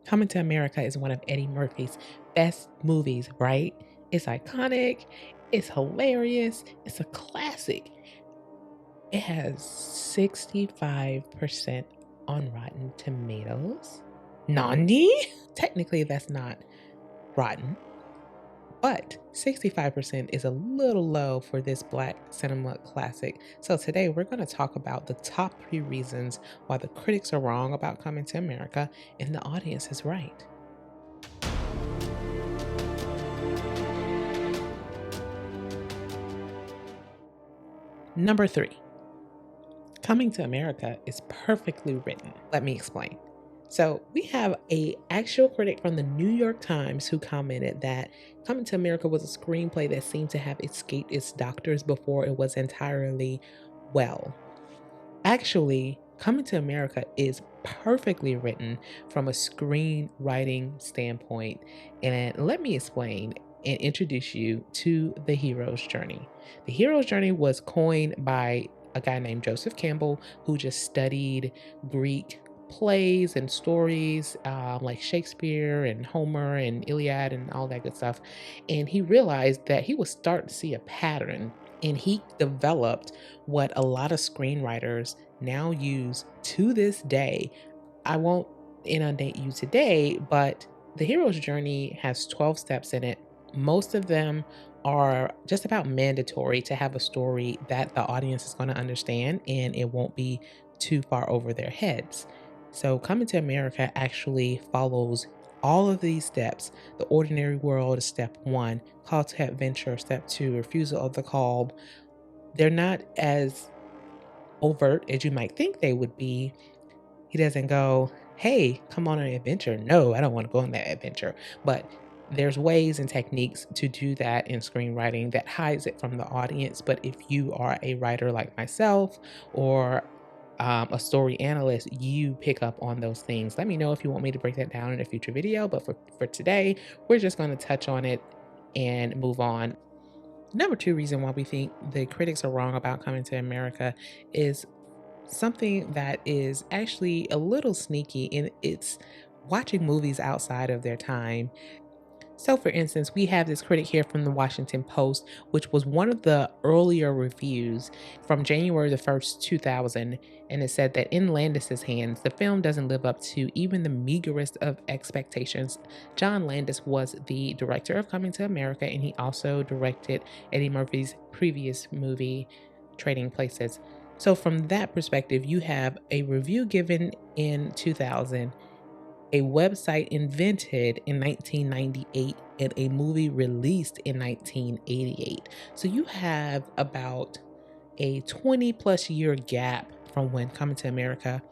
Coming to America is one of Eddie Murphy's best movies, right? It's iconic, it's hilarious, it's a classic. It has 65% on Rotten Tomatoes. Nani? Technically, that's not rotten, but 65% is a little low for this Black cinema classic. So today we're going to talk about the top 3 reasons why the critics are wrong about Coming to America and the audience is right. Number 3. Coming to America is perfectly written. Let me explain. So we have a actual critic from the New York Times who commented that Coming to America was a screenplay that seemed to have escaped its doctors before it was entirely well. Actually, Coming to America is perfectly written from a screenwriting standpoint. And let me explain and introduce you to the hero's journey. The hero's journey was coined by a guy named Joseph Campbell, who just studied Greek plays and stories like Shakespeare and Homer and Iliad and all that good stuff. And he realized that he was starting to see a pattern, and he developed what a lot of screenwriters now use to this day. I won't inundate you today, but the hero's journey has 12 steps in it. Most of them are just about mandatory to have a story that the audience is going to understand and it won't be too far over their heads. So, Coming to America actually follows all of these steps. The ordinary world is step 1, call to adventure, step 2, refusal of the call. They're not as overt as you might think they would be. He doesn't go, "Hey, come on an adventure." No, I don't want to go on that adventure. But there's ways and techniques to do that in screenwriting that hides it from the audience. But if you are a writer like myself or a story analyst, you pick up on those things. Let me know if you want me to break that down in a future video. But for today, we're just going to touch on it and move on. Number 2 reason why we think the critics are wrong about Coming to America is something that is actually a little sneaky, and it's watching movies outside of their time. So, for instance, we have this critic here from the Washington Post, which was one of the earlier reviews from January the 1st, 2000. And it said that in Landis's hands, the film doesn't live up to even the meagerest of expectations. John Landis was the director of Coming to America, and he also directed Eddie Murphy's previous movie, Trading Places. So, from that perspective, you have a review given in 2000, a website invented in 1998, and a movie released in 1988. So you have about a 20 plus year gap from when Coming to America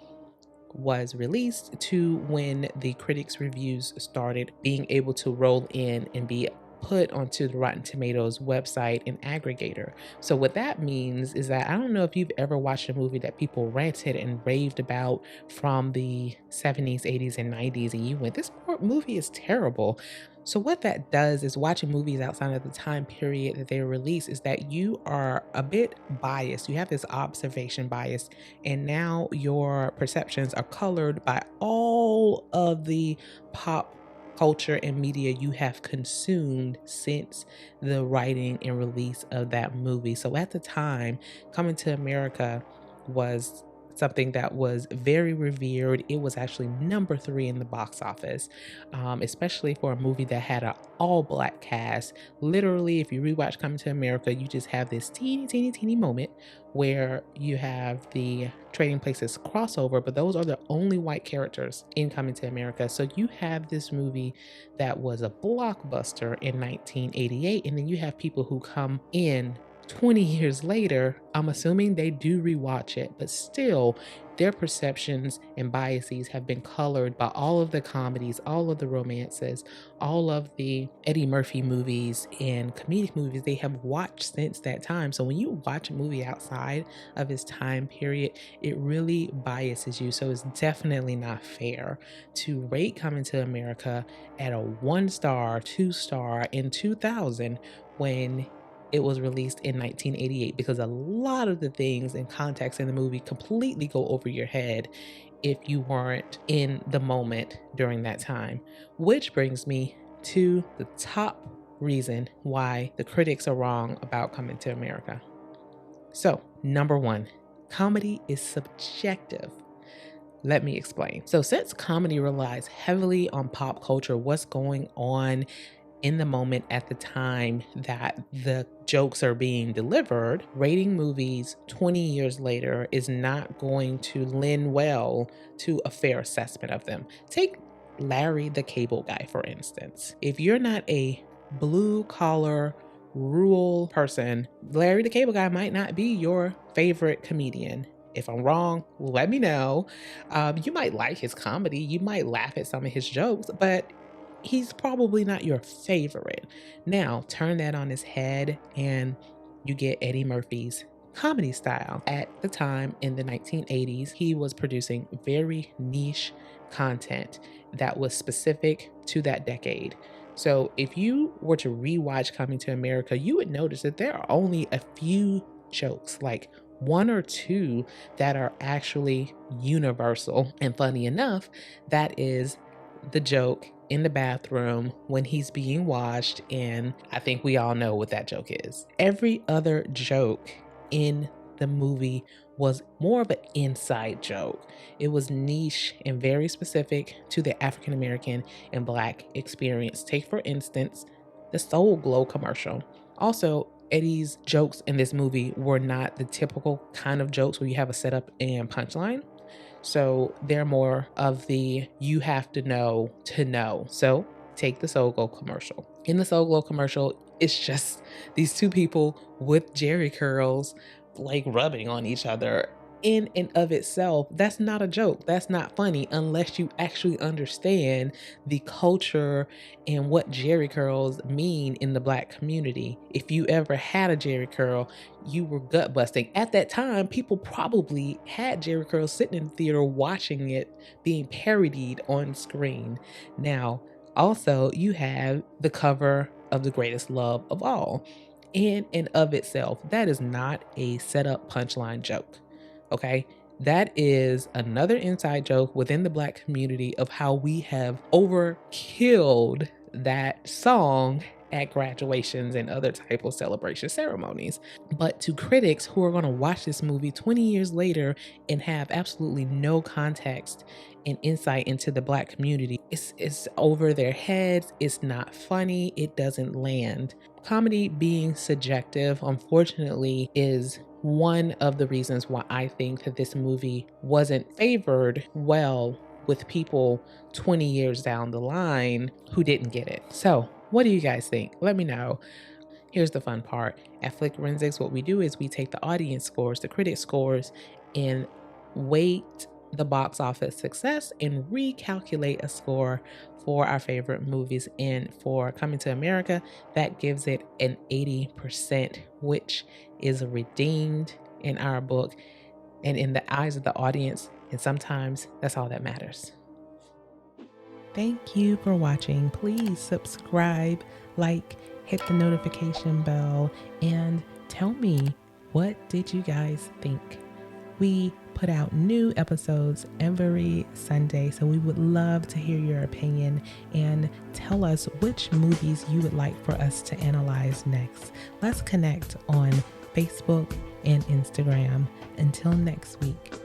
was released to when the critics' reviews started being able to roll in and be put onto the Rotten Tomatoes website and aggregator. So what that means is that I don't know if you've ever watched a movie that people ranted and raved about from the 70s, 80s, and 90s, and you went, "This movie is terrible." So what that does is watching movies outside of the time period that they were released is that you are a bit biased. You have this observation bias, and now your perceptions are colored by all of the pop culture and media you have consumed since the writing and release of that movie. So at the time, Coming to America was something that was very revered. It was actually number 3 in the box office, especially for a movie that had an all black cast. Literally, if you rewatch Coming to America, you just have this teeny, teeny, teeny moment where you have the Trading Places crossover, but those are the only white characters in Coming to America. So you have this movie that was a blockbuster in 1988, and then you have people who come in 20 years later. I'm assuming they do rewatch it, but still their perceptions and biases have been colored by all of the comedies, all of the romances, all of the Eddie Murphy movies and comedic movies they have watched since that time. So when you watch a movie outside of its time period, it really biases you. So it's definitely not fair to rate Coming to America at a 1 star, 2 star in 2000 when it was released in 1988, because a lot of the things and context in the movie completely go over your head if you weren't in the moment during that time. Which brings me to the top reason why the critics are wrong about Coming to America. So, number one, comedy is subjective. Let me explain. So, since comedy relies heavily on pop culture, what's going on in the moment at the time that the jokes are being delivered, rating movies 20 years later is not going to lend well to a fair assessment of them. Take Larry the Cable Guy, for instance. If you're not a blue collar, rural person, Larry the Cable Guy might not be your favorite comedian. If I'm wrong, let me know. You might like his comedy, you might laugh at some of his jokes, but he's probably not your favorite. Now, turn that on his head and you get Eddie Murphy's comedy style. At the time in the 1980s, he was producing very niche content that was specific to that decade. So if you were to rewatch Coming to America, you would notice that there are only a few jokes, like one or two, that are actually universal. And funny enough, that is the joke in the bathroom when he's being washed, and I think we all know what that joke is. Every other joke in the movie was more of an inside joke. It was niche and very specific to the African American and Black experience. Take, for instance, the Soul Glow commercial. Also, Eddie's jokes in this movie were not the typical kind of jokes where you have a setup and punchline. So they're more of the you have to know to know. So take the Soul Glow commercial. In the Soul Glow commercial, it's just these two people with jerry curls like rubbing on each other. In and of itself, that's not a joke. That's not funny unless you actually understand the culture and what jerry curls mean in the Black community. If you ever had a jerry curl, you were gut busting. At that time, people probably had jerry curls sitting in the theater watching it being parodied on screen. Now, also, you have the cover of The Greatest Love of All. In and of itself, that is not a setup punchline joke. Okay, that is another inside joke within the Black community of how we have overkilled that song at graduations and other type of celebration ceremonies. But to critics who are going to watch this movie 20 years later and have absolutely no context and insight into the Black community, it's over their heads. It's not funny. It doesn't land. Comedy being subjective, unfortunately, is one of the reasons why I think that this movie wasn't favored well with people 20 years down the line who didn't get it. So, what do you guys think? Let me know. Here's the fun part. At Flickrensics, what we do is we take the audience scores, the critic scores, and weight the box office success and recalculate a score for our favorite movies. And for Coming to America, that gives it an 80%, which is redeemed in our book and in the eyes of the audience. And sometimes that's all that matters. Thank you for watching. Please subscribe, like, hit the notification bell, and tell me, what did you guys think? We put out new episodes every Sunday, so we would love to hear your opinion and tell us which movies you would like for us to analyze next. Let's connect on Facebook and Instagram. Until next week.